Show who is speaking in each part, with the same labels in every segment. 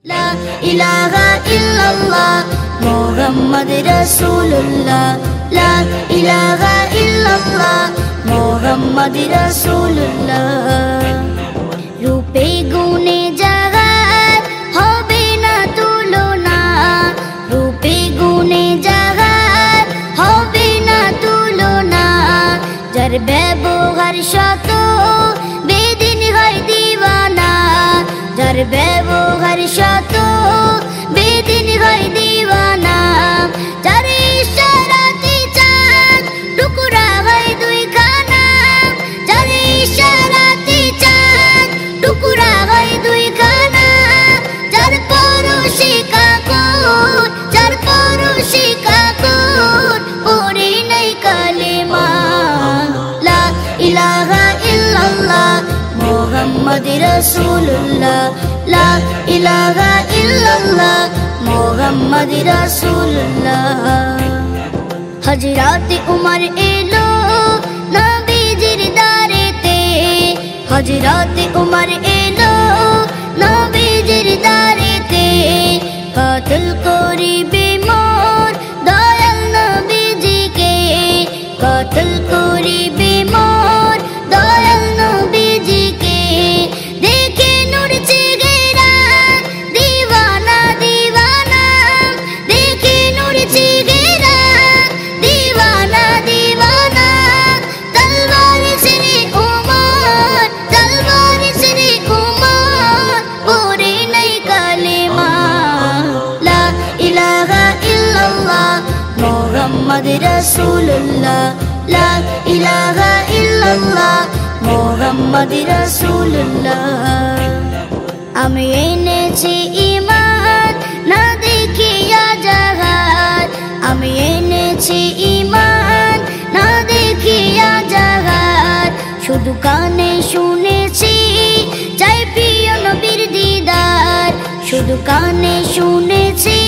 Speaker 1: লা ইলাহা ইল্লাল্লাহ মুহাম্মদ রাসূলুল্লাহ লা ইলাহা ইল্লাল্লাহ মুহাম্মদ রাসূলুল্লাহ রূপে গুণে জাগার হবে না তুলনা রূপে গুণে জাগার হবে না তুলনা যার ব্যবহার শত বেদিন হয় দিওয়ানা যার ব্যবহার শত বেদিন হয় দিওয়ানা যার ইশারাতে চাঁদ টুকরা হয় দুইখানা যার ইশারাতে চাঁদ টুকরা হয় দুইখানা যার পরশে কাকর পড়ে নাই কালেমা লা ইলাহা ইল্লাল্লাহ মুহাম্মদ রাসূলুল্লাহ লা ইলাহা ইল্লাল্লাহ মুহাম্মদ রাসূলুল্লাহ হযরত উমর এলো নবীজির দারেতে হযরত উমর এলো নবীজির দারেতে কতল করিবে মোর দয়াল নবীজিকে কতল করিবে মোর দয়াল নবীজিকে দেখে নূর চেহারা দিওয়ানা দিওয়ানা দেখে নূর চেহারা দিওয়ানা দিওয়ানা তলওয়ার ছেড়ে উমর পড়ে নাই কালেমা লা ইলাহা ইল্লাল্লাহ মুহাম্মদ রাসূলুল্লাহ লা ইলাহা ইল্লাল্লাহ মুহাম্মদ রাসূলুল্লাহ আমি এনেছি ঈমান না দেখিয়া জাহাদ আমি এনেছি ঈমান না দেখিয়া জাহাদ শুধু কানে শুনেছি চাই প্রিয় নবীর দিদার শুধু কানে শুনেছি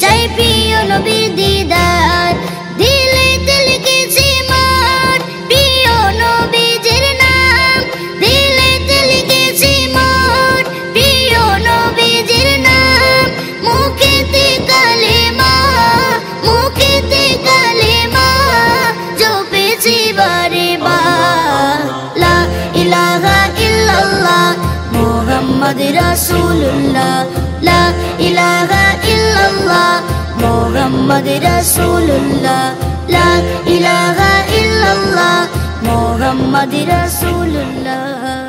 Speaker 1: চাই প্রিয় নবীর দিদার দিলে লিখেছি মোর প্রিয় নবীজির নাম দিলে লিখেছি মোর প্রিয় নবীজির নাম মুখেতে কালেমা জপেছি বারে বার লা ইলাহা ইল্লাল্লাহ মুহাম্মদ রাসূলুল্লাহ লা ইলাহা ইল্লাল্লাহ মুহাম্মদ রাসূলুল্লাহ লা ইলাহা ইল্লাল্লাহ মুহাম্মদ রাসূলুল্লাহ